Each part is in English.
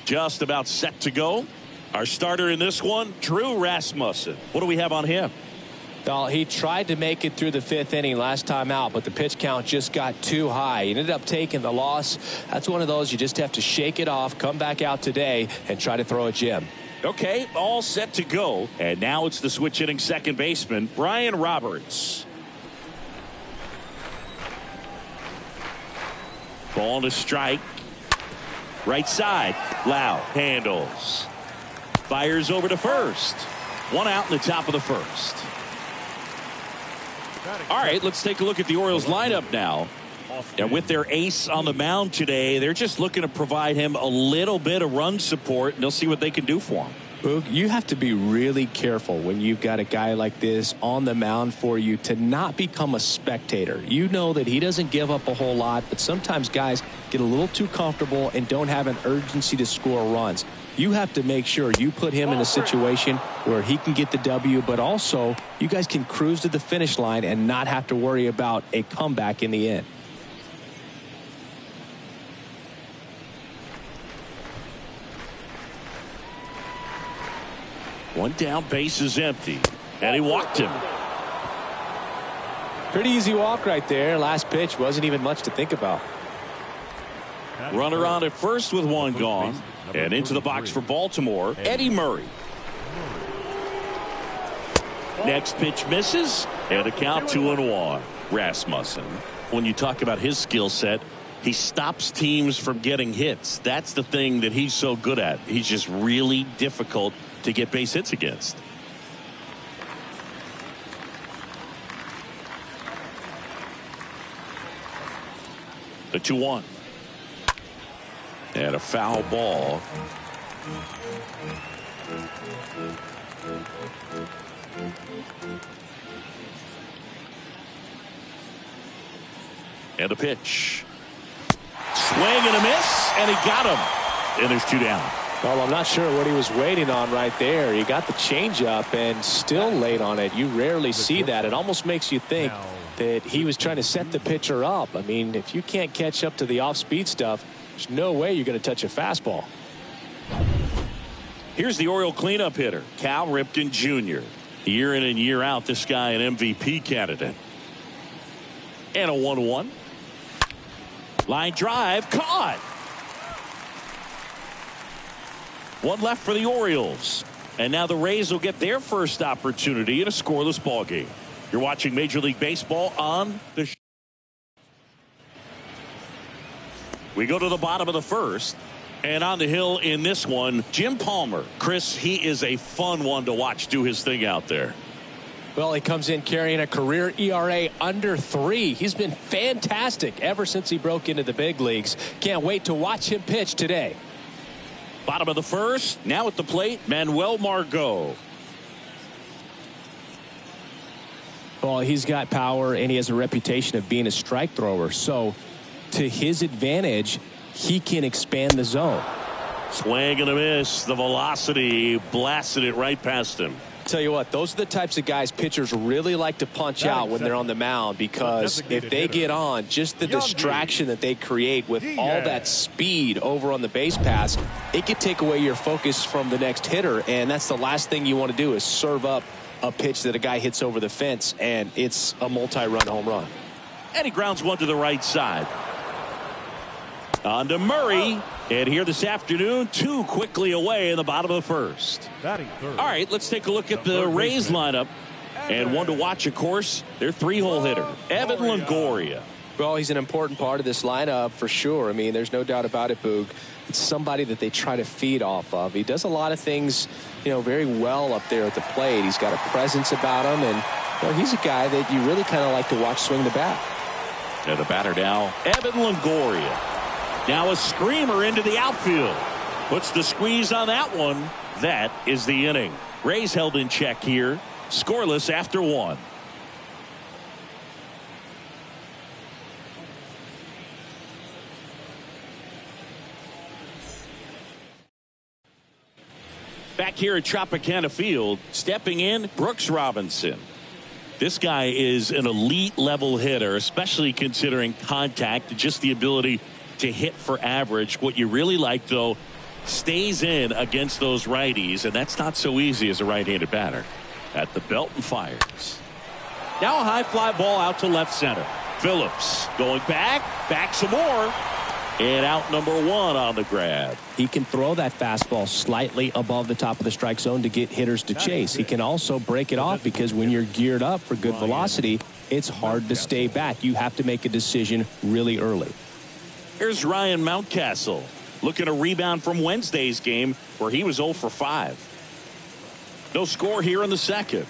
Just about set to go. Our starter in this one, Drew Rasmussen. What do we have on him? Well, he tried to make it through the 5th inning last time out, but the pitch count just got too high. He ended up taking the loss. That's one of those you just have to shake it off, come back out today, and try to throw a gem. Okay, all set to go. And now it's the switch hitting second baseman, Brian Roberts. Ball to strike. Right side. Lau handles. Fires over to first. One out in the top of the first. All right, let's take a look at the Orioles lineup now. And with their ace on the mound today, they're just looking to provide him a little bit of run support, and they'll see what they can do for him. Boog, you have to be really careful when you've got a guy like this on the mound for you to not become a spectator. You know that he doesn't give up a whole lot, but sometimes guys get a little too comfortable and don't have an urgency to score runs. You have to make sure you put him in a situation where he can get the W, but also you guys can cruise to the finish line and not have to worry about a comeback in the end. One down, base is empty, and he walked him. Pretty easy walk right there. Last pitch wasn't even much to think about. Runner on at first with one gone. And into the box for Baltimore, Eddie Murray. Next pitch misses, and a count 2-1. Rasmussen. When you talk about his skill set, he stops teams from getting hits. That's the thing that he's so good at. He's just really difficult to get base hits against. The 2-1. And a foul ball. And a pitch. Swing and a miss, and he got him. And there's 2 down. Well, I'm not sure what he was waiting on right there. He got the changeup and still late on it. You rarely see that. It almost makes you think that he was trying to set the pitcher up. I mean, if you can't catch up to the off-speed stuff, there's no way you're going to touch a fastball. Here's the Oriole cleanup hitter, Cal Ripken Jr. Year in and year out, this guy an MVP candidate. And a 1-1. Line drive, caught. One left for the Orioles. And now the Rays will get their first opportunity in a scoreless ball game. You're watching Major League Baseball on the show. We go to the bottom of the first. And on the hill in this one, Jim Palmer. Chris, he is a fun one to watch do his thing out there. Well, he comes in carrying a career ERA under 3. He's been fantastic ever since he broke into the big leagues. Can't wait to watch him pitch today. Bottom of the first. Now at the plate, Manuel Margot. Well, he's got power and he has a reputation of being a strike thrower. So to his advantage, he can expand the zone. Swing and a miss. The velocity blasted it right past him. Tell you what, those are the types of guys pitchers really like to punch out when they're on the mound, because if they get on, just the distraction that they create with all that speed over on the base pass, it could take away your focus from the next hitter, and that's the last thing you want to do is serve up a pitch that a guy hits over the fence and it's a multi-run home run. And he grounds one to the right side. On to Murray. And here this afternoon, 2 quickly away in the bottom of the first. All right, let's take a look at the Rays lineup. And one to watch, of course, their 3-hole hitter, Evan Longoria. Well, he's an important part of this lineup for sure. I mean, there's no doubt about it, Boog. It's somebody that they try to feed off of. He does a lot of things, very well up there at the plate. He's got a presence about him, and he's a guy that you really kind of like to watch swing the bat. And the batter now, Evan Longoria. Now a screamer into the outfield. Puts the squeeze on that one. That is the inning. Rays held in check here. Scoreless after 1. Back here at Tropicana Field, stepping in, Brooks Robinson. This guy is an elite level hitter, especially considering contact, just the ability to hit for average. What you really like, though, stays in against those righties, and that's not so easy as a right-handed batter. At the belt and fires. Now a high fly ball out to left center. Phillips going back some more. And out number one on the grab. He can throw that fastball slightly above the top of the strike zone to get hitters to chase. He can also break it off because when you're geared up for good velocity, it's hard to stay back. You have to make a decision really early. Here's Ryan Mountcastle looking to rebound from Wednesday's game where he was 0 for 5. No score here in the second.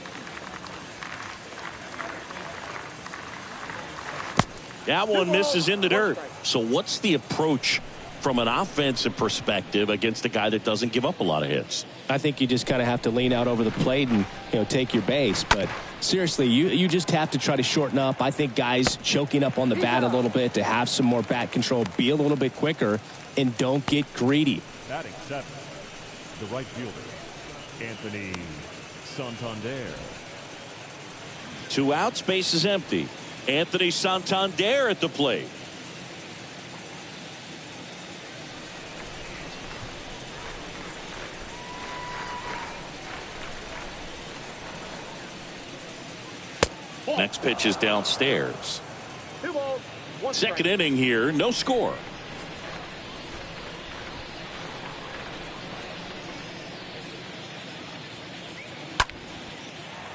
That one misses in the dirt. So what's the approach from an offensive perspective against a guy that doesn't give up a lot of hits? I think you just kind of have to lean out over the plate and take your base. But seriously, you just have to try to shorten up. I think guys choking up on the bat a little bit to have some more bat control, be a little bit quicker, and don't get greedy. Batting 7, the right fielder, Anthony Santander. 2 outs, base is empty. Anthony Santander at the plate. Next pitch is downstairs. Second inning here, no score.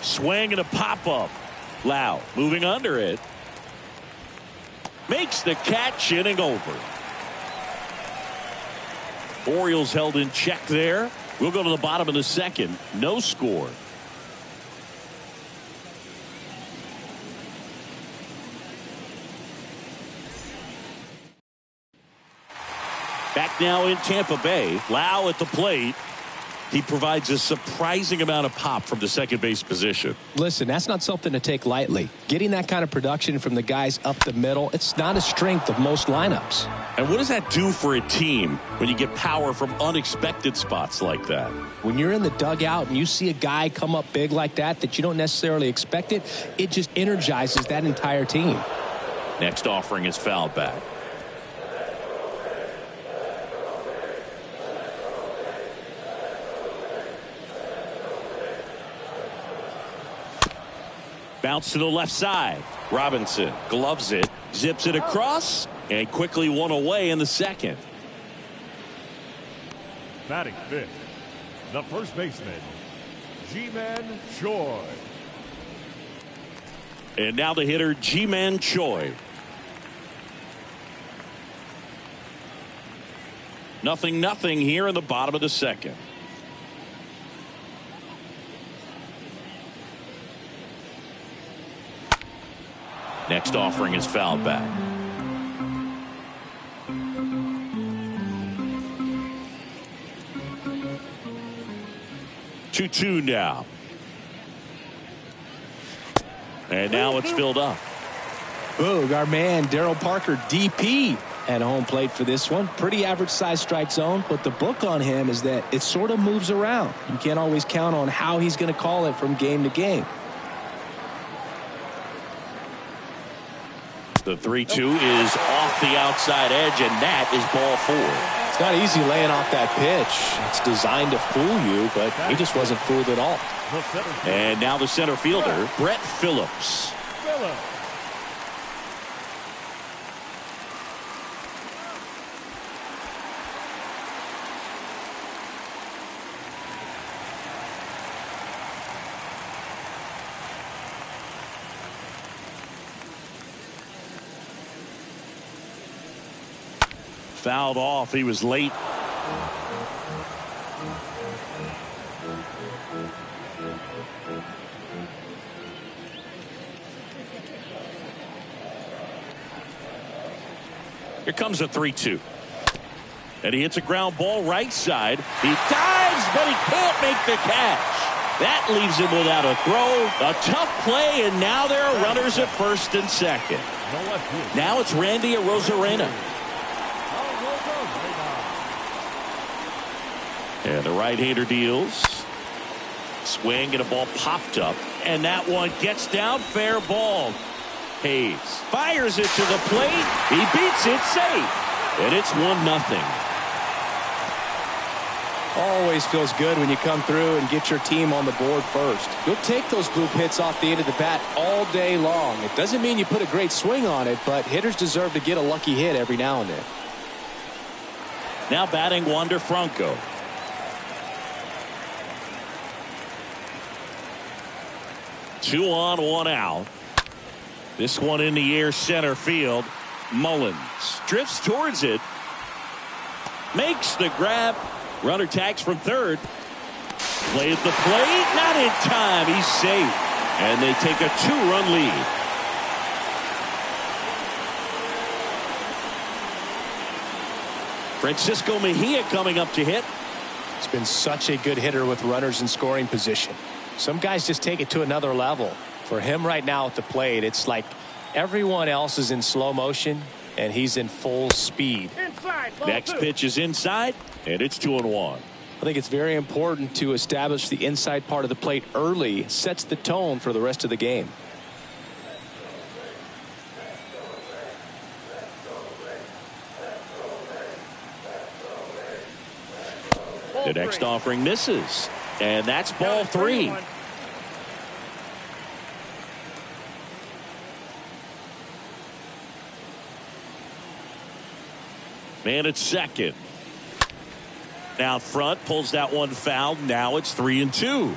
Swing and a pop-up. Lau moving under it. Makes the catch, inning over. Orioles held in check there. We'll go to the bottom of the second. No score. Back now in Tampa Bay. Lau at the plate. He provides a surprising amount of pop from the second base position. Listen, that's not something to take lightly. Getting that kind of production from the guys up the middle, it's not a strength of most lineups. And what does that do for a team when you get power from unexpected spots like that? When you're in the dugout and you see a guy come up big like that you don't necessarily expect it just energizes that entire team. Next offering is fouled back. Bounce to the left side. Robinson gloves it, zips it across, and quickly one away in the second. Batting 5th, the first baseman, Ji-Man Choi. And now the hitter, Ji-Man Choi. 0-0 here in the bottom of the second. Next offering is fouled back. Two now. And now it's filled up. Boog, our man Darryl Parker, DP, at home plate for this one. Pretty average size strike zone, but the book on him is that it sort of moves around. You can't always count on how he's going to call it from game to game. The 3-2 is off the outside edge, and that is ball 4. It's not easy laying off that pitch. It's designed to fool you, but he just wasn't fooled at all. And now the center fielder, Brett Phillips. Fouled off. He was late. Here comes a 3-2. And he hits a ground ball right side. He dives, but he can't make the catch. That leaves him without a throw. A tough play, and now there are runners at first and second. Now it's Randy Arozarena. And the right-hander deals. Swing and a ball popped up. And that one gets down. Fair ball. Hayes fires it to the plate. He beats it safe. And it's 1-0. Always feels good when you come through and get your team on the board first. You'll take those bloop hits off the end of the bat all day long. It doesn't mean you put a great swing on it, but hitters deserve to get a lucky hit every now and then. Now batting Wander Franco. Two on, one out. This one in the air center field. Mullins drifts towards it. Makes the grab. Runner tags from third. Play at the plate. Not in time. He's safe. And they take a 2-run lead. Francisco Mejia coming up to hit. He's been such a good hitter with runners in scoring position. Some guys just take it to another level. For him right now at the plate, it's like everyone else is in slow motion and he's in full speed. Next pitch is inside, and it's 2-1. I think it's very important to establish the inside part of the plate early. Sets the tone for the rest of the game. The next offering misses, and that's ball 3. Man at second. Out front, pulls that one foul. Now it's 3-2. You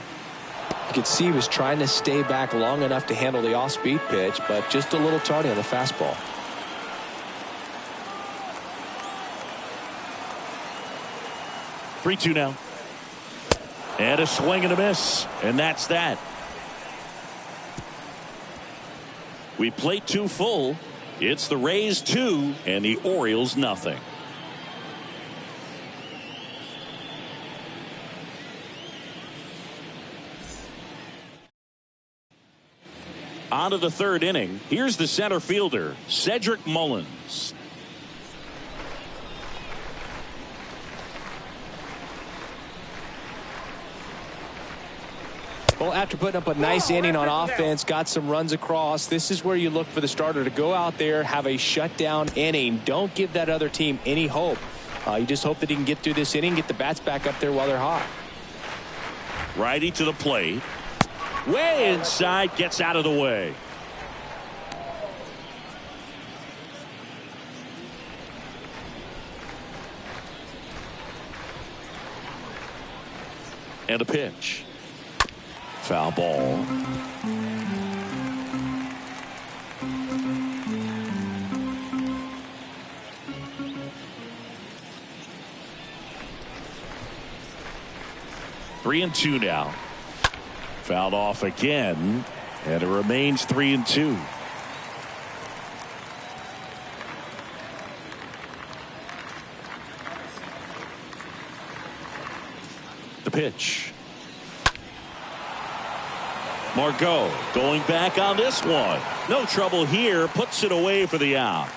could see he was trying to stay back long enough to handle the off-speed pitch, but just a little tardy on the fastball. Three-two now. And a swing and a miss. And that's that. We play 2 full. It's the Rays 2 and the Orioles nothing. On to the third inning. Here's the center fielder, Cedric Mullins. Well, after putting up a nice inning on offense, got some runs across, this is where you look for the starter to go out there, have a shutdown inning. Don't give that other team any hope. You just hope that he can get through this inning, get the bats back up there while they're hot. Righty to the plate. Way inside, gets out of the way. And a pitch. Foul ball. Three and two now. Fouled off again, and it remains 3-2. The pitch. Margot going back on this one. No trouble here. Puts it away for the out.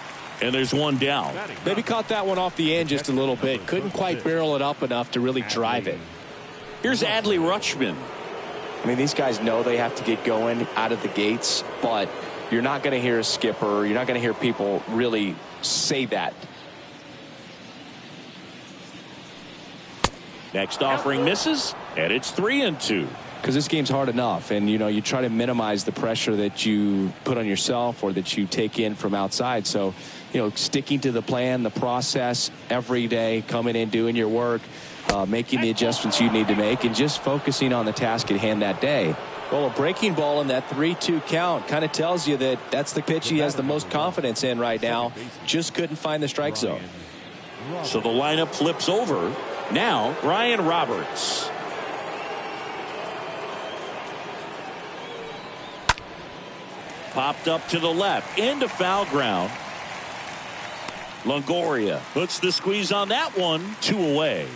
And there's one down. Maybe caught that one off the end just a little bit. Couldn't quite barrel it up enough to really drive it. Here's Adley Rutschman. I mean, these guys know they have to get going out of the gates, but you're not going to hear a skipper. You're not going to hear people really say that. Next offering misses, and it's 3-2. Because this game's hard enough, and you try to minimize the pressure that you put on yourself or that you take in from outside. So sticking to the plan, the process every day, coming in, doing your work, making the adjustments you need to make, and just focusing on the task at hand that day. Well, a breaking ball in that 3-2 count kind of tells you that that's the pitch he has the most confidence in right now. Just couldn't find the strike zone. So the lineup flips over. Now Ryan Roberts. Popped up to the left into foul ground. Longoria puts the squeeze on that one. 2 away.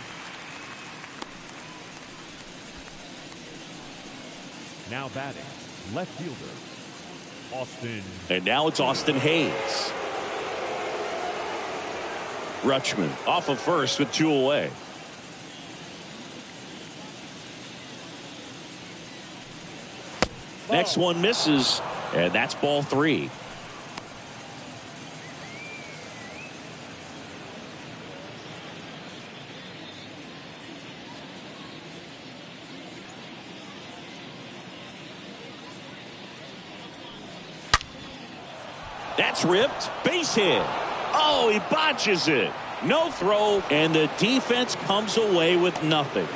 Now batting, left fielder, Austin. And now it's Austin Hayes. Rutschman off of first with 2 away. Next one misses, and that's ball 3. That's ripped. Base hit. Oh, he botches it. No throw, and the defense comes away with nothing.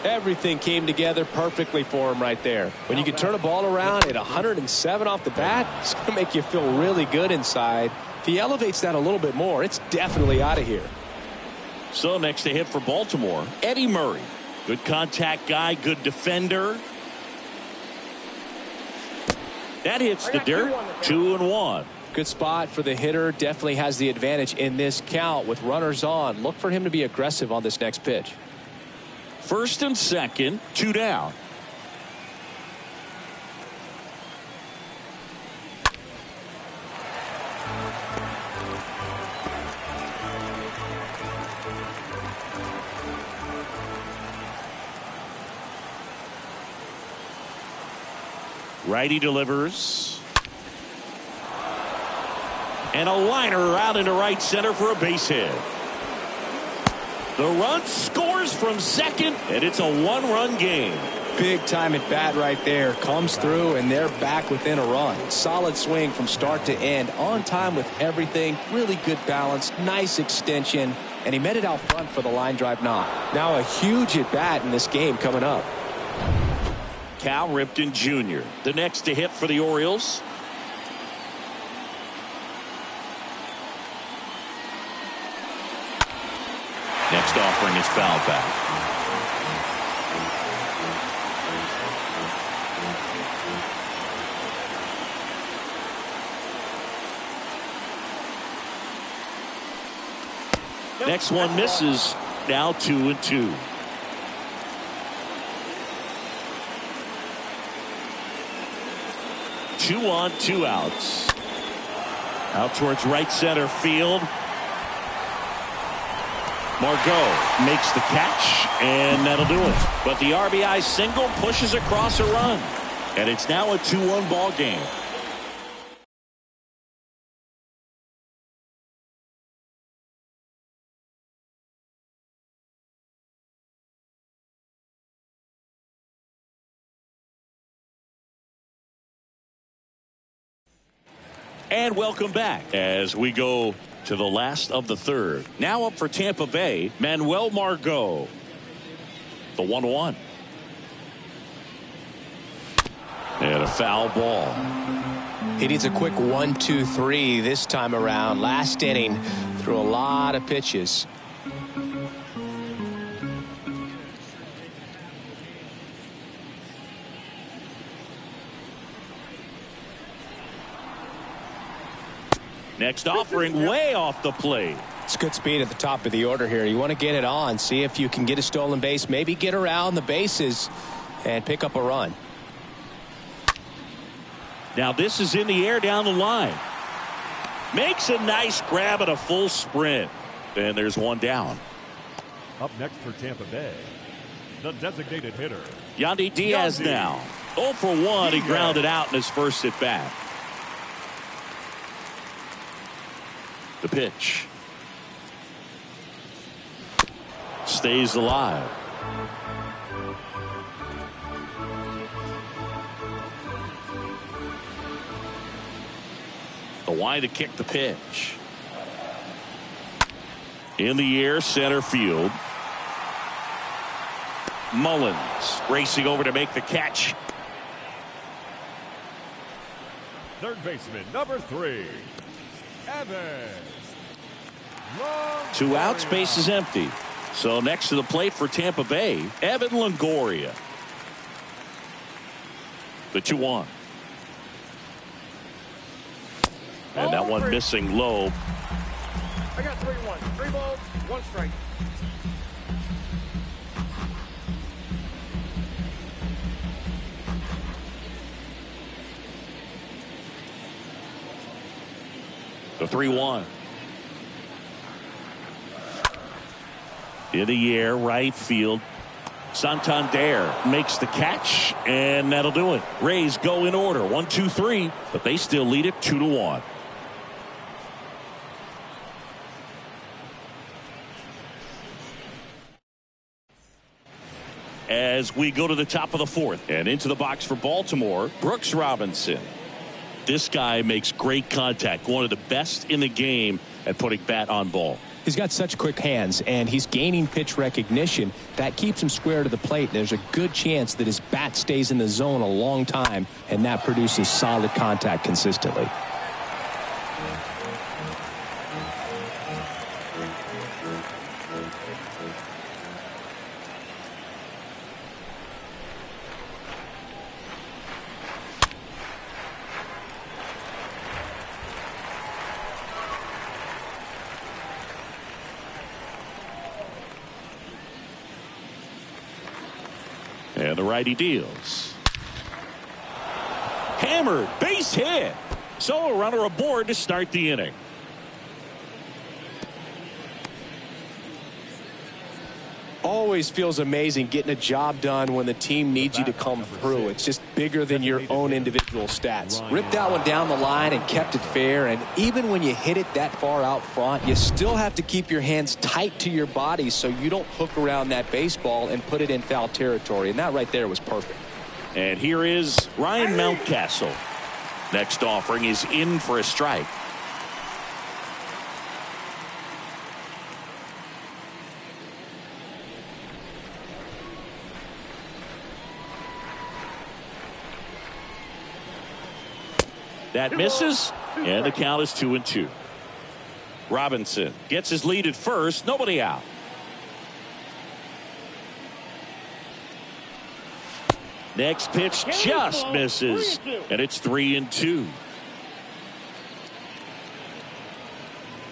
Everything came together perfectly for him right there. When you can turn a ball around at 107 off the bat, it's going to make you feel really good inside. If he elevates that a little bit more, it's definitely out of here. So next to hit for Baltimore, Eddie Murray. Good contact guy, good defender. That hits the dirt. 2-1. Good spot for the hitter. Definitely has the advantage in this count with runners on. Look for him to be aggressive on this next pitch. First and second, 2 down. Righty delivers. And a liner out into right center for a base hit. The run scores from second, and it's a 1-run game. Big time at bat right there. Comes through, and they're back within a run. Solid swing from start to end. On time with everything. Really good balance. Nice extension. And he met it out front for the line drive knock. Now a huge at bat in this game coming up. Cal Ripken Jr., the next to hit for the Orioles. Next offering is fouled back. Next one misses. Now 2-2. Two on, 2 outs. Out towards right center field. Margot makes the catch, and that'll do it. But the RBI single pushes across a run. And it's now a 2-1 ball game. And welcome back as we go to the last of the third. Now up for Tampa Bay, Manuel Margot. The 1-1. And a foul ball. He needs a quick 1-2-3 this time around. Last inning, threw a lot of pitches. Next offering way off the plate. It's good speed at the top of the order here. You want to get it on, see if you can get a stolen base, maybe get around the bases and pick up a run. Now this is in the air down the line. Makes a nice grab at a full sprint. And there's one down. Up next for Tampa Bay, the designated hitter, Yandy Diaz now. 0 for 1. He grounded out in his first at bat. The pitch. Stays alive. The wide to kick the pitch. In the air, center field. Mullins racing over to make the catch. third baseman, number 3, Evan. 2 outs, base is empty. So next to the plate for Tampa Bay, Evan Longoria. The 2-1. And that one missing low. I got 3-1. 3 balls, 1 strike. The 3-1. In the air, right field. Santander makes the catch, and that'll do it. Rays go in order, 1, 2, 3, but they still lead it 2-1. As we go to the top of the 4th and into the box for Baltimore, Brooks Robinson. this guy makes great contact. One of the best in the game at putting bat on ball. He's got such quick hands, and he's gaining pitch recognition. That keeps him square to the plate. There's a good chance that his bat stays in the zone a long time, and that produces solid contact consistently. And the righty deals. Hammered, base hit. So a runner aboard to start the inning. Always feels amazing getting a job done when the team needs you to come through. It's just bigger than your own individual stats. Ripped that one down the line and kept it fair. And even when you hit it that far out front, you still have to keep your hands tight to your body so you don't hook around that baseball and put it in foul territory. And that right there was perfect. And here is Ryan Mountcastle. Next offering is in for a strike. That misses, and the count is 2-2. Robinson gets his lead at first, nobody out. Next pitch just misses, and it's 3-2.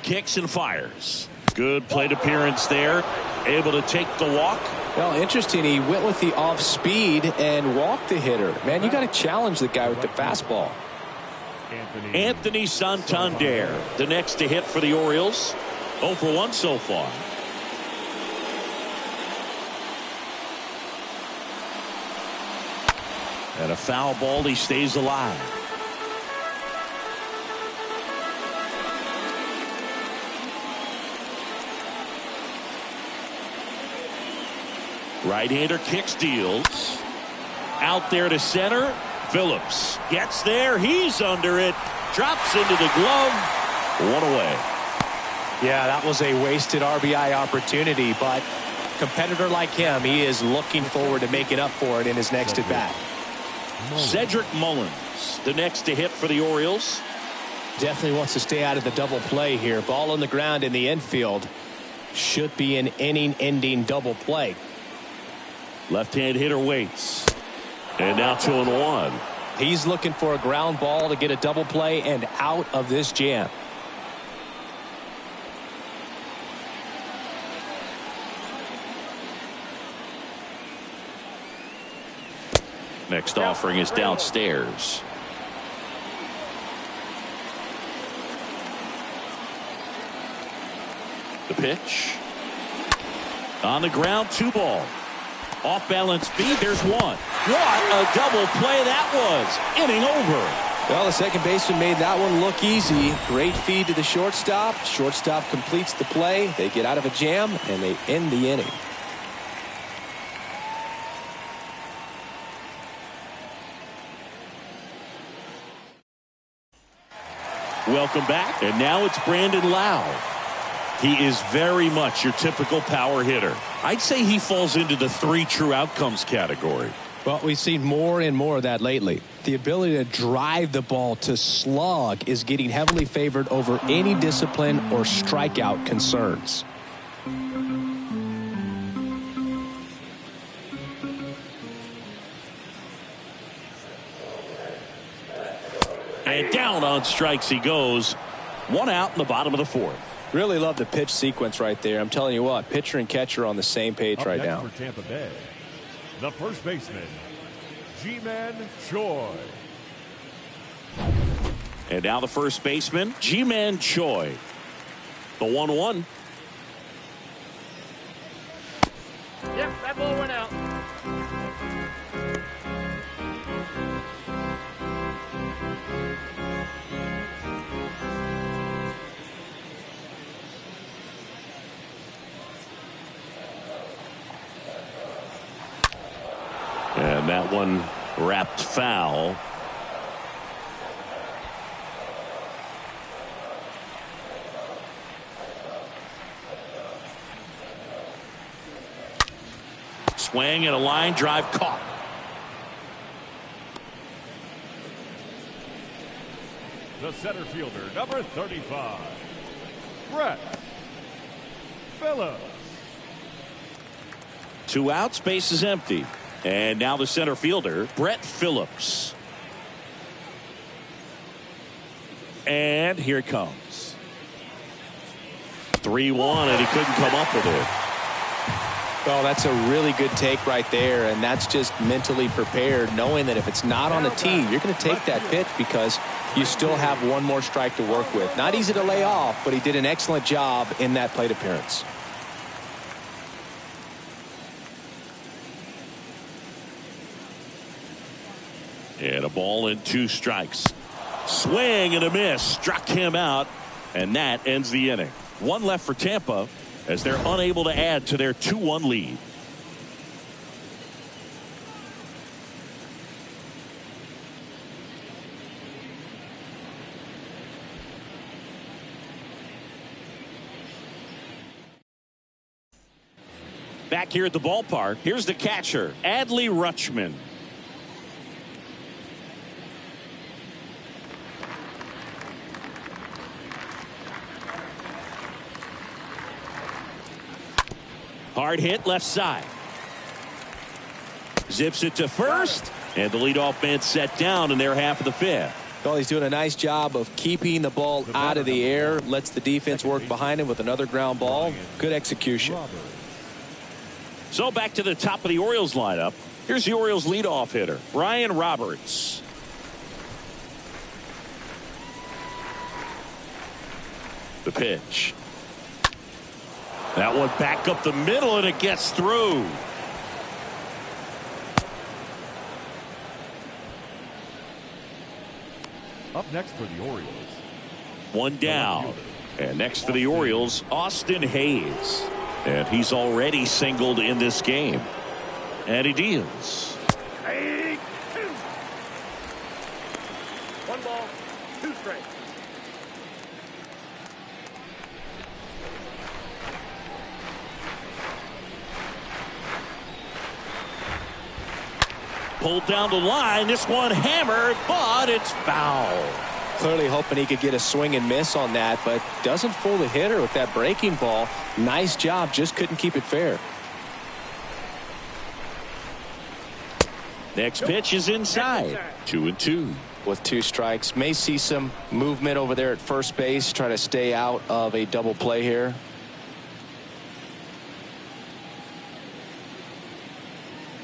Kicks and fires. Good plate appearance there. Able to take the walk. Well, interesting. He went with the off speed and walked the hitter. Man, you got to challenge the guy with the fastball. Anthony Santander, the next to hit for the Orioles. 0 for 1 so far. And a foul ball, he stays alive. Right-hander kicks, deals. Out there to center. Phillips gets there. He's under it. Drops into the glove. One away. Yeah, that was a wasted RBI opportunity, but a competitor like him, he is looking forward to making up for it in his next at bat. Cedric Mullins, the next to hit for the Orioles. Definitely wants to stay out of the double play here. Ball on the ground in the infield. Should be an inning-ending double play. Left-hand hitter waits. And now 2-1. He's looking for a ground ball to get a double play and out of this jam. Next offering is downstairs. The pitch. On the ground, 2 ball. Off balance speed, there's 1. What a double play that was. Inning over. Well, the second baseman made that one look easy. Great feed to the shortstop. Shortstop completes the play. They get out of a jam, and they end the inning. Welcome back, and now it's Brandon Lowe. He is very much your typical power hitter. I'd say he falls into the 3 true outcomes category. Well, we've seen more and more of that lately. The ability to drive the ball to slug is getting heavily favored over any discipline or strikeout concerns. And down on strikes he goes. 1 out in the bottom of the 4th. Really love the pitch sequence right there. I'm telling you what, pitcher and catcher are on the same page right now. For Tampa Bay, the first baseman, Ji-Man Choi. And now the first baseman, Ji-Man Choi. The 1-1. Yep, that ball went out. And that one wrapped foul. Swing and a line drive caught. The center fielder, number 35, Brett Phillips. 2 outs, base is empty. And now the center fielder, Brett Phillips. And here it comes. 3-1, and he couldn't come up with it. Well, that's a really good take right there, and that's just mentally prepared, knowing that if it's not on the tee, you're going to take that pitch because you still have one more strike to work with. Not easy to lay off, but he did an excellent job in that plate appearance. And a ball and 2 strikes. Swing and a miss. Struck him out. And that ends the inning. 1 left for Tampa as they're unable to add to their 2-1 lead. Back here at the ballpark, here's the catcher, Adley Rutschman. Hard hit left side. Zips it to first, and the leadoff man set down in their half of the 5th. Well, he's doing a nice job of keeping the ball out of the air. Lets the defense work behind him with another ground ball. Good execution. So back to the top of the Orioles lineup. Here's the Orioles leadoff hitter, Ryan Roberts. The pitch. That one back up the middle, and it gets through. Up next for the Orioles. 1 down. And next for the Orioles, Austin Hayes. And he's already singled in this game. And he deals. 1 ball, 2 strikes. Pulled down the line. This one hammered, but it's foul. Clearly hoping he could get a swing and miss on that, but doesn't fool the hitter with that breaking ball. Nice job, just couldn't keep it fair. Next pitch is inside. 2-2. With 2 strikes, may see some movement over there at first base. Try to stay out of a double play here.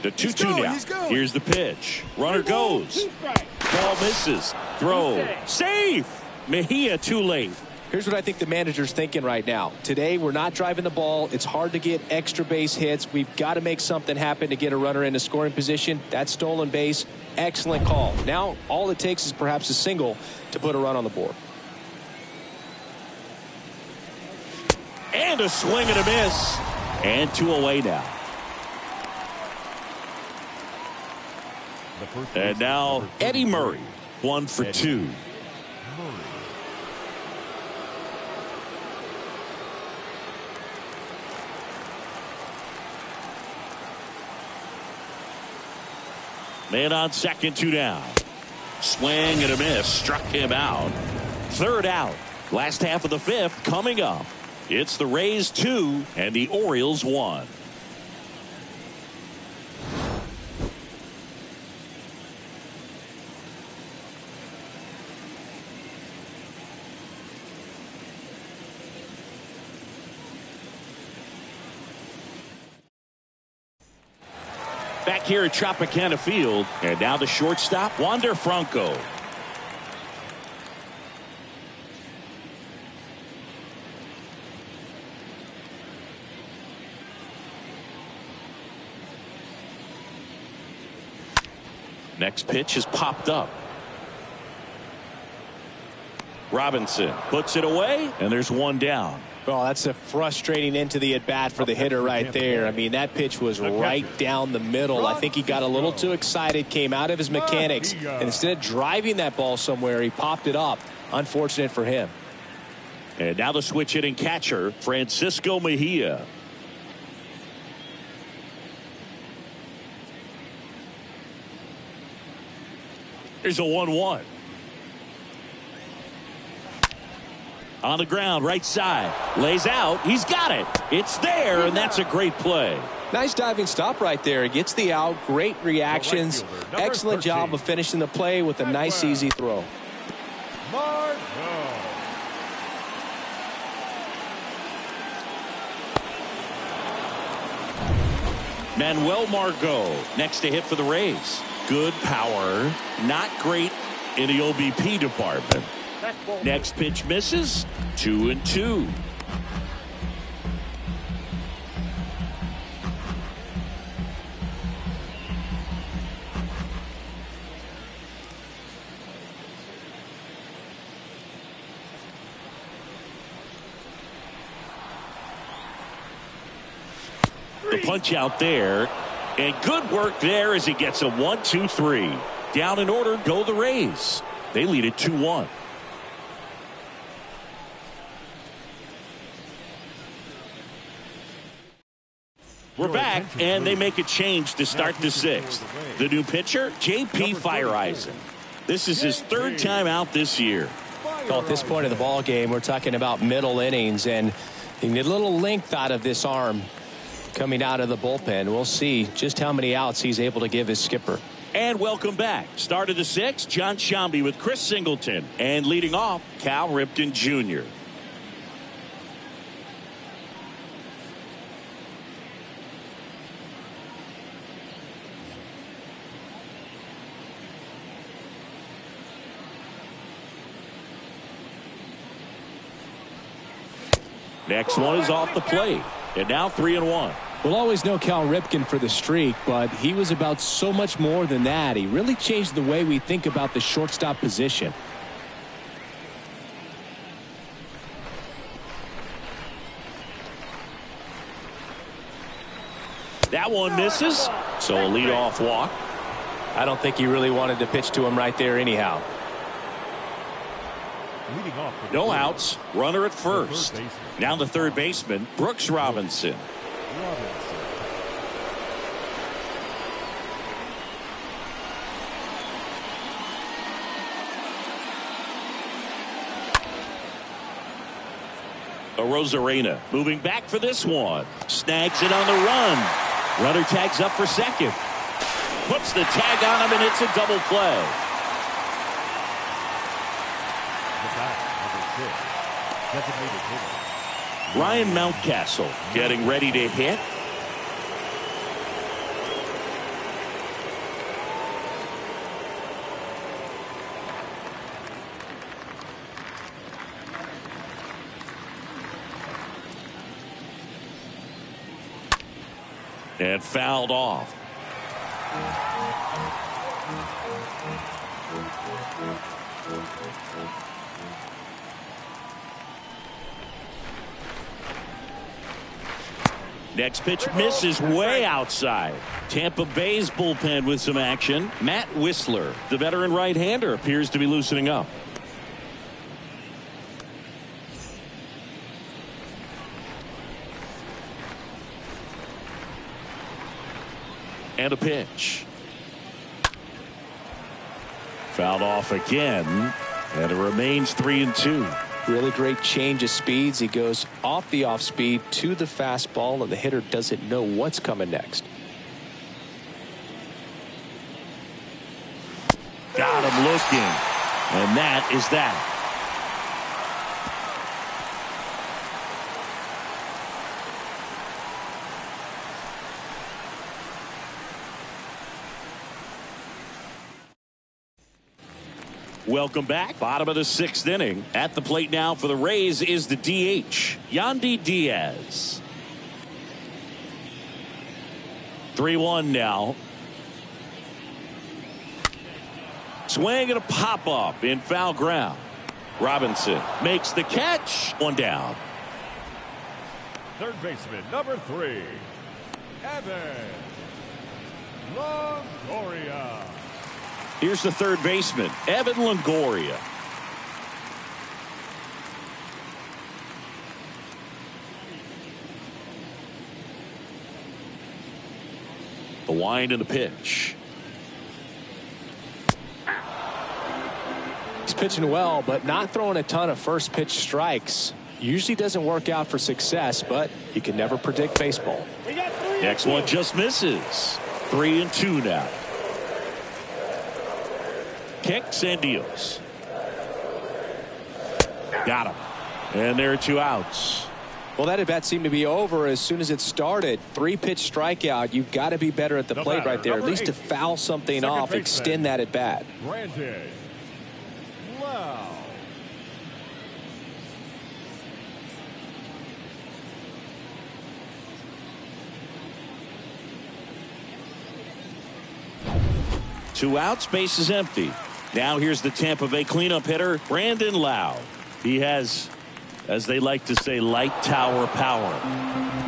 The 2-2 now. Here's the pitch. Runner goes. Ball misses. Throw. Safe. Mejia too late. Here's what I think the manager's thinking right now. Today, we're not driving the ball. It's hard to get extra base hits. We've got to make something happen to get a runner into scoring position. That stolen base, excellent call. Now, all it takes is perhaps a single to put a run on the board. And a swing and a miss. And 2 away now. And now Eddie Murray, 1 for 2. Man on second, 2 down. Swing and a miss. Struck him out. 3rd out. Last half of the 5th coming up. It's the Rays 2 and the Orioles 1. Back here at Tropicana Field, and now the shortstop, Wander Franco. Next pitch is popped up. Robinson puts it away, and there's 1 down. Well, that's a frustrating end to the at-bat for the hitter right there. I mean, that pitch was right down the middle. I think he got a little too excited, came out of his mechanics, and instead of driving that ball somewhere, he popped it up. Unfortunate for him. And now the switch hitting catcher, Francisco Mejia. Here's a 1-1. On the ground, right side. Lays out. He's got it. It's there, and that's a great play. Nice diving stop right there. He gets the out. Great reactions. Excellent job of finishing the play with a nice, easy throw. Manuel Margot next to hit for the Rays. Good power. Not great in the OBP department. Next pitch misses. 2-2. The punch out there, and good work there as he gets a 1-2-3. Down in order go the Rays. They lead it 2-1. We're back, and they make a change to start the sixth. The new pitcher, J.P. Fireisen. This is his third time out this year. Well, at this point of the ball game, we're talking about middle innings, and you need a little length out of this arm coming out of the bullpen. We'll see just how many outs he's able to give his skipper. And welcome back. Start of the sixth, John Sciambi with Chris Singleton. And leading off, Cal Ripken Jr. Next one is off the plate. And now 3-1. We'll always know Cal Ripken for the streak, but he was about so much more than that. He really changed the way we think about the shortstop position. That one misses. So a leadoff walk. I don't think he really wanted to pitch to him right there anyhow. No outs. Runner at first. Now the third baseman, Brooks Robinson. Rosarena moving back for this one. Snags it on the run. Runner tags up for second. Puts the tag on him, and it's a double play. Ryan Mountcastle getting ready to hit. And fouled off. Next pitch misses way outside. Tampa Bay's bullpen with some action. Matt Whistler, the veteran right-hander, appears to be loosening up. And a pitch. Fouled off again, and it remains 3-2. Really great change of speeds. He goes off the off speed to the fastball, and the hitter doesn't know what's coming next. Got him looking, and that is that. Welcome back. Bottom of the sixth inning. At the plate now for the Rays is the DH, Yandy Diaz. 3-1 now. Swing and a pop up in foul ground. Robinson makes the catch. One down. Third baseman, number 3, Evan Longoria. Here's the third baseman, Evan Longoria. The wind and the pitch. pitching well, but not throwing a ton of first pitch strikes. Usually doesn't work out for success, but you can never predict baseball. Next one just misses. 3-2 now. Kicks and deals. Got him. And there are 2 outs. Well, that at bat seemed to be over as soon as it started. 3-pitch strikeout. You've got to be better at the plate right there, at least to foul something off, extend that at bat. Brandon. Wow. Two outs, base is empty. Now here's the Tampa Bay cleanup hitter, Brandon Lowe. He has, as they like to say, light tower power.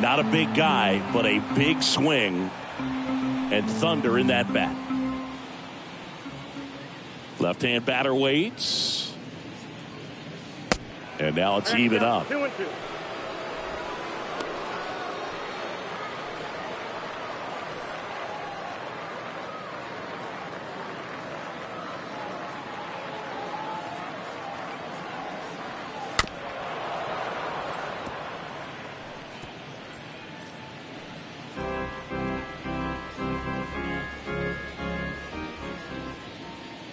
Not a big guy, but a big swing and thunder in that bat. Left-hand batter waits. And now it's even up. 2-2.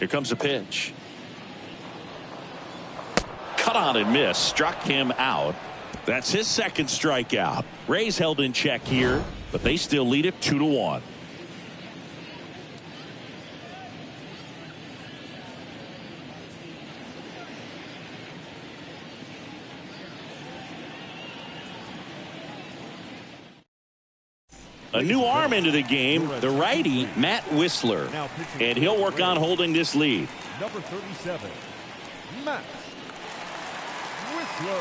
Here comes a pitch. Cut on and miss. Struck him out. That's his second strikeout. Rays held in check here, but they still lead it 2-1. A new arm into the game, the righty, Matt Whistler. And he'll work on holding this lead. Number 37, Matt Whistler.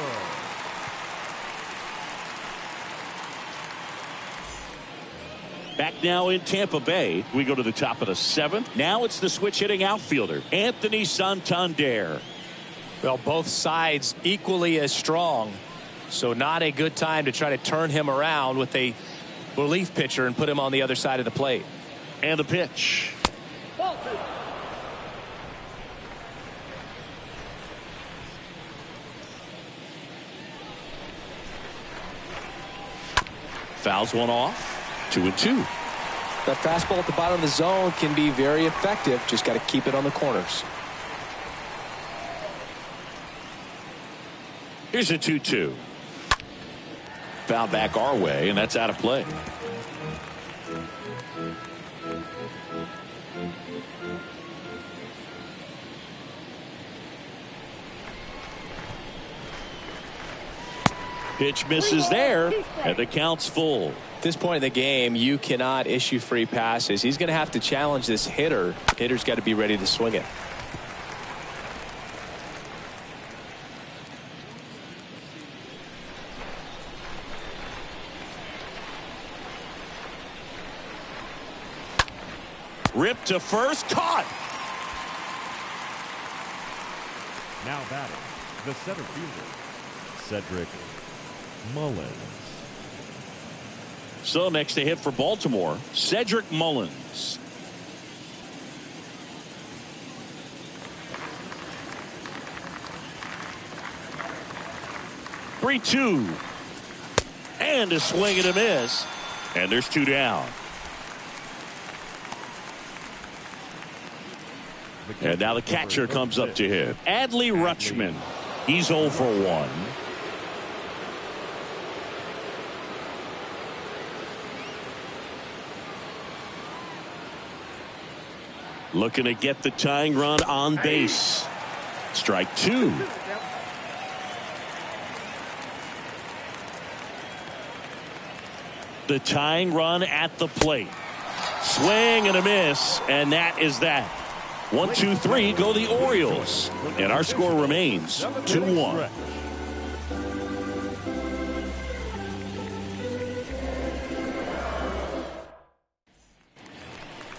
Back now in Tampa Bay. We go to the top of the 7th. Now it's the switch hitting outfielder, Anthony Santander. Well, both sides equally as strong. So not a good time to try to turn him around with a relief pitcher and put him on the other side of the plate. And the pitch. Fouls one off. 2-2. That fastball at the bottom of the zone can be very effective. Just got to keep it on the corners. Here's a 2-2. Foul back our way, and that's out of play. Pitch misses there, and the count's full. At this point in the game, you cannot issue free passes. He's going to have to challenge this hitter. Hitter's got to be ready to swing it. Ripped to first, caught. Now batting, the center fielder, Cedric Mullins. So next to hit for Baltimore, Cedric Mullins. (3-2) and a swing and a miss, and there's 2 down. And now the catcher comes up to him, Adley Rutschman. He's 0 for 1. Looking to get the tying run on base. Strike 2. The tying run at the plate. Swing and a miss, and that is that. 1, 2, 3 go the Orioles, and our score remains 2-1.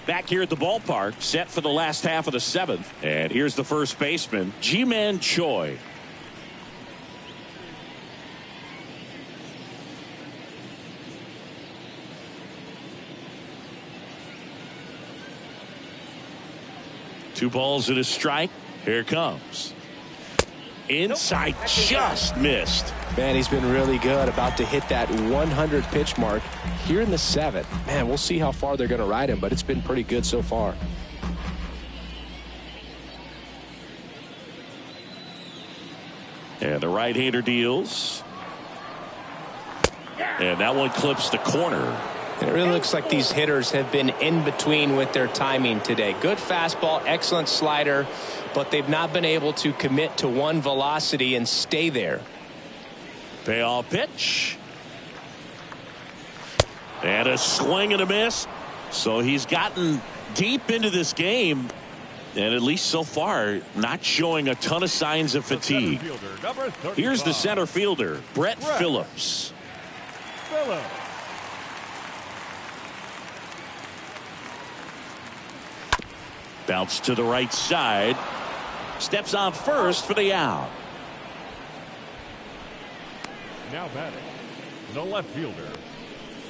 Back here at the ballpark, set for the last half of the 7th, and here's the first baseman, Ji-Man Choi. Two balls and a strike. Here it comes. Inside, just missed. Man, he's been really good. About to hit that 100 pitch mark here in the 7th. Man, we'll see how far they're going to ride him, but it's been pretty good so far. And the right-hander deals. And that one clips the corner. It really looks like these hitters have been in between with their timing today. Good fastball, excellent slider, but they've not been able to commit to one velocity and stay there. Payoff pitch. And a swing and a miss. So he's gotten deep into this game, and at least so far, not showing a ton of signs of fatigue. Here's the center fielder, Brett Phillips. Bounce to the right side. Steps on first for the out. Now batting, the left fielder,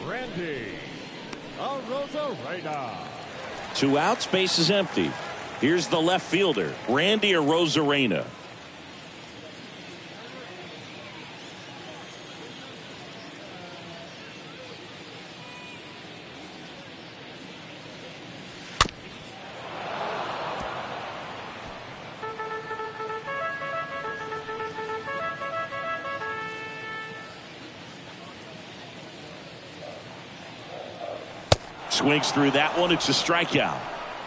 Randy Arozarena. 2 outs, base is empty. Here's the left fielder, Randy Arozarena. Swings through that one. It's a strikeout.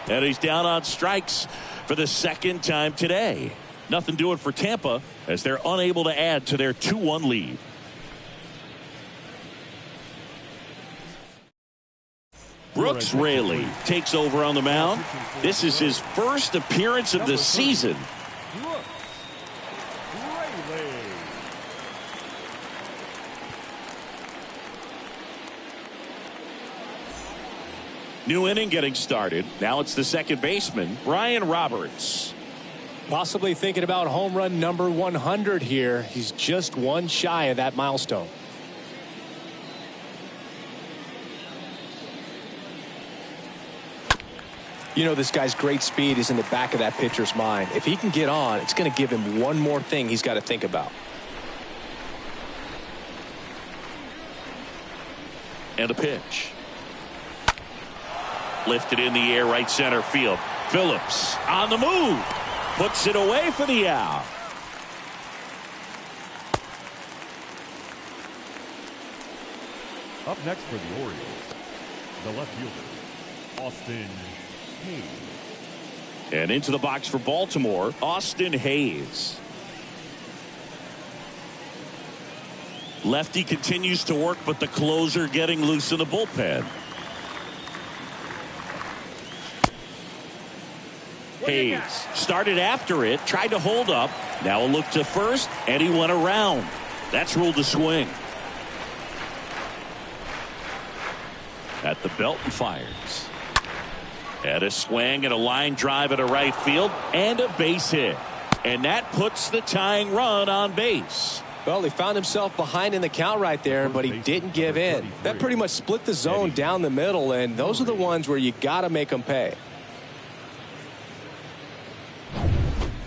And he's down on strikes for the 2nd time today. Nothing doing for Tampa as they're unable to add to their 2-1 lead. Brooks Raley takes over on the mound. This is his first appearance of the season. New inning getting started. Now it's the second baseman, Brian Roberts. Possibly thinking about home run number 100 here. He's just one shy of that milestone. You know, this guy's great speed is in the back of that pitcher's mind. If he can get on, it's going to give him one more thing he's got to think about. And a pitch. Lifted in the air, right center field. Phillips on the move. Puts it away for the out. Up next for the Orioles, the left fielder, Austin Hayes. And into the box for Baltimore, Austin Hayes. Lefty continues to work, but the closer getting loose in the bullpen. Hayes started after it, tried to hold up. Now a look to first, and he went around. That's ruled a swing. At the belt and fires. And a swing and a line drive at a right field and a base hit. And that puts the tying run on base. Well, he found himself behind in the count right there, but he didn't give in. That pretty much split the zone down the middle, and those are the ones where you got to make them pay.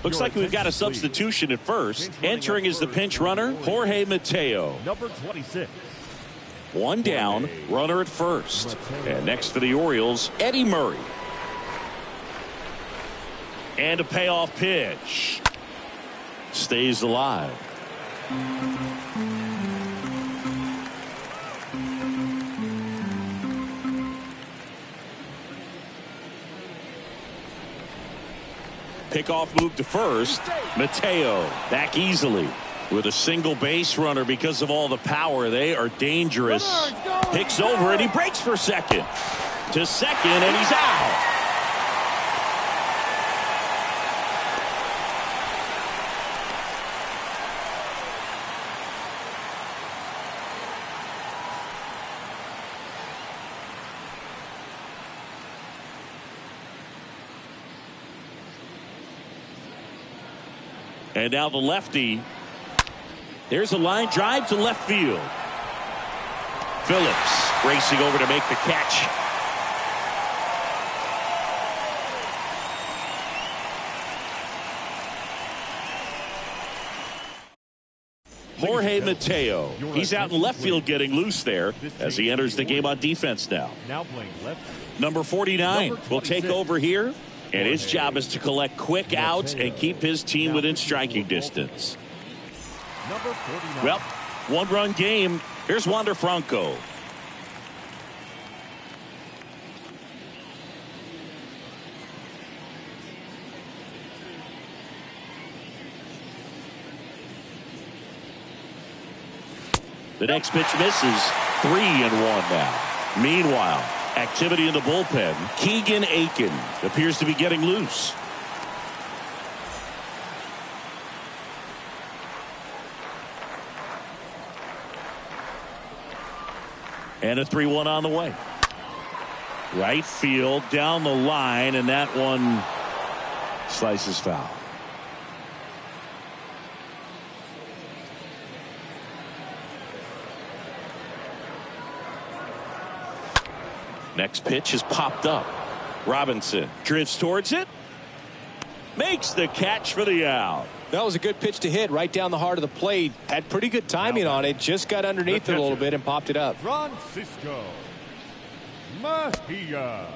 Looks like we've got a substitution at first. Entering is the pinch runner, Jorge Mateo. Number 26. One down, runner at first. And next for the Orioles, Eddie Murray. And a payoff pitch. Stays alive. Pickoff move to first. Mateo back easily with a single base runner because of all the power. They are dangerous. Picks over and he breaks for second. To second and he's out. And now the lefty. There's a line drive to left field. Phillips racing over to make the catch. Jorge Mateo. He's out in left field getting loose there as he enters the game on defense now. Number 49 will take over here, and his job is to collect quick outs and keep his team within striking distance. Well, one-run game. Here's Wander Franco. The next pitch misses. 3-1 now. Meanwhile, activity in the bullpen. Keegan Aiken appears to be getting loose. And a 3-1 on the way. Right field down the line, and that one slices foul. Next pitch is popped up. Robinson drifts towards it. Makes the catch for the out. That was a good pitch to hit right down the heart of the plate. Had pretty good timing on it. Just got underneath it a little bit and popped it up. Francisco Mejia.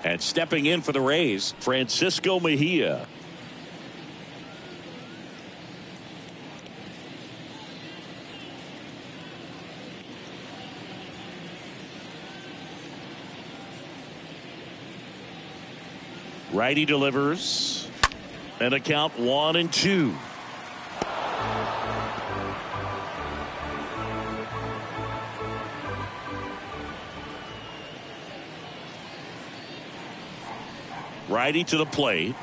And stepping in for the Rays, Francisco Mejia. Righty delivers. And a count 1-2. Righty to the plate.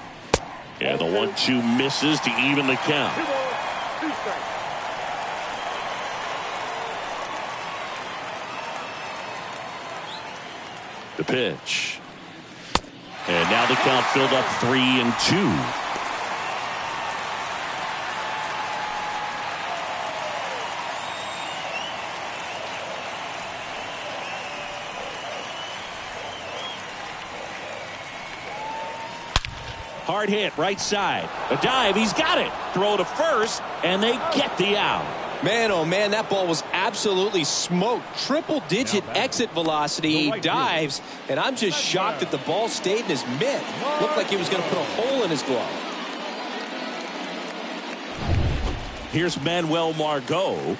And the 1-2 misses to even the count. The pitch. And now the count filled up 3-2. Hard hit, right side. A dive, he's got it. Throw to first, and they get the out. Man, oh man, that ball was absolutely smoked. Triple-digit exit velocity. He dives, and I'm just shocked that the ball stayed in his mitt. Looked like he was going to put a hole in his glove. Here's Manuel Margot.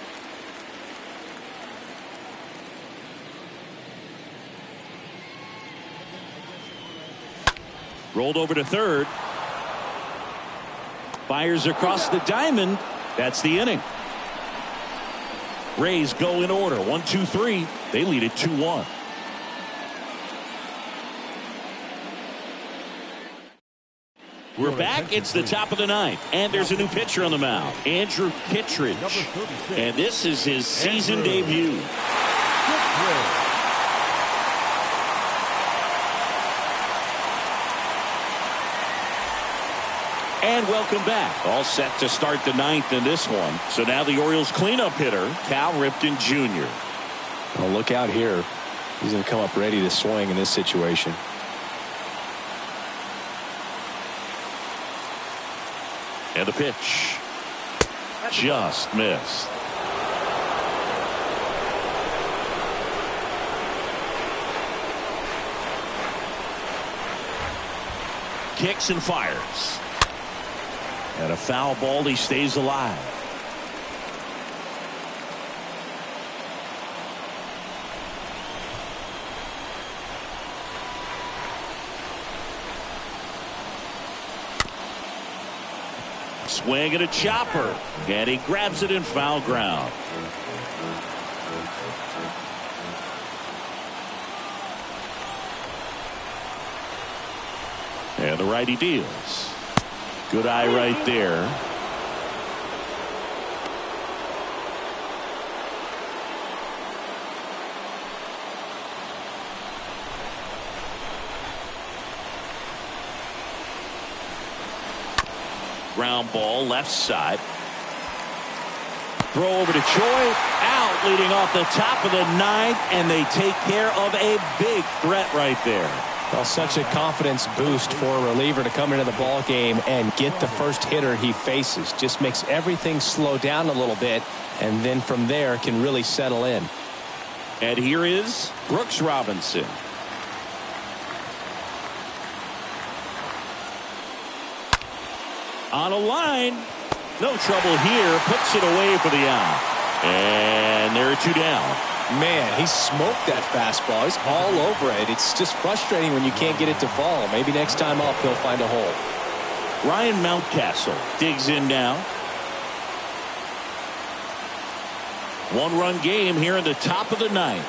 Rolled over to third. Fires across the diamond. That's the inning. Rays go in order. 1-2-3. They lead it 2-1. We're back. It's the top of the ninth. And there's a new pitcher on the mound. Andrew Kittredge. And this is his season debut. And welcome back. All set to start the ninth in this one. So now the Orioles cleanup hitter, Cal Ripken Jr. Oh, look out here. He's going to come up ready to swing in this situation. And the pitch. Just missed. Kicks and fires. And a foul ball, he stays alive. Swing and a chopper. And he grabs it in foul ground. And the righty deals. Good eye right there. Ground ball left side. Throw over to Choi. Out leading off the top of the ninth, and they take care of a big threat right there. Well, such a confidence boost for a reliever to come into the ball game and get the first hitter he faces. Just makes everything slow down a little bit, and then from there can really settle in. And here is Brooks Robinson. On a line. No trouble here. Puts it away for the out. And there are two down. Man, he smoked that fastball. He's all over it. It's just frustrating when you can't get it to fall. Maybe next time up he'll find a hole. Ryan Mountcastle digs in now. One-run game here in the top of the ninth.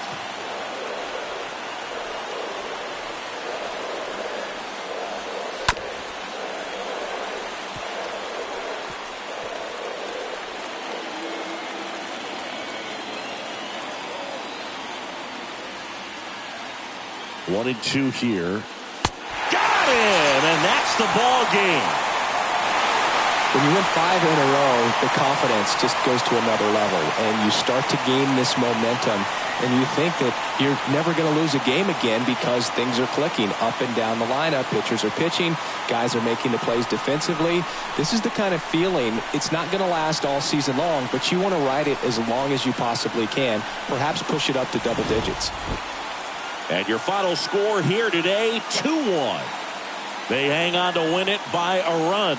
One and two here. Got him, and that's the ball game. When you win 5 in a row, the confidence just goes to another level, and you start to gain this momentum, and you think that you're never going to lose a game again because things are clicking up and down the lineup. Pitchers are pitching. Guys are making the plays defensively. This is the kind of feeling. It's not going to last all season long, but you want to ride it as long as you possibly can. Perhaps push it up to double digits. And your final score here today, 2-1. They hang on to win it by a run.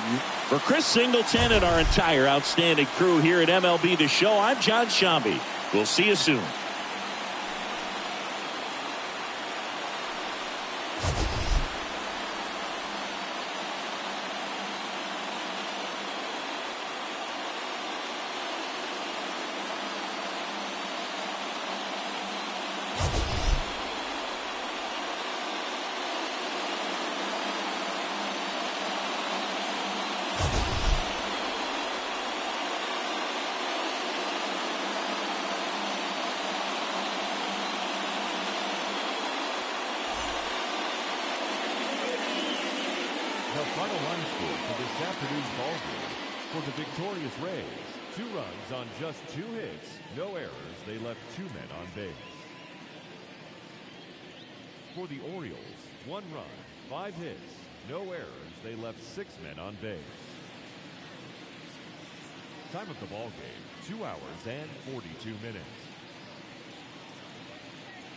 For Chris Singleton and our entire outstanding crew here at MLB The Show, I'm John Shambi. We'll see you soon. The final line score for this afternoon's ball game. For the victorious Rays, 2 runs on just 2 hits, no errors. They left 2 men on base. For the Orioles, 1 run, 5 hits, no errors. They left 6 men on base. Time of the ball game, 2 hours and 42 minutes.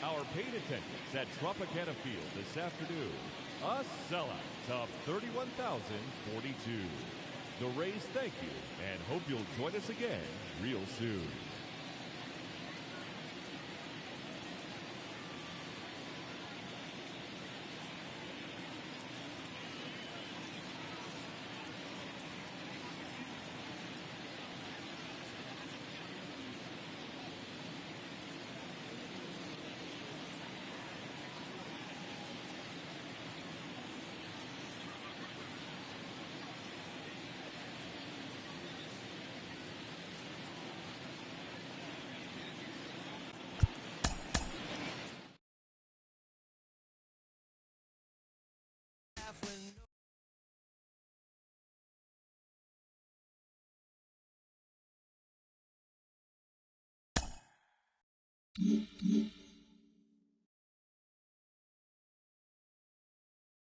Our paid attendance at Tropicana Field this afternoon, a sellout of 31,042. The Rays thank you and hope you'll join us again real soon. When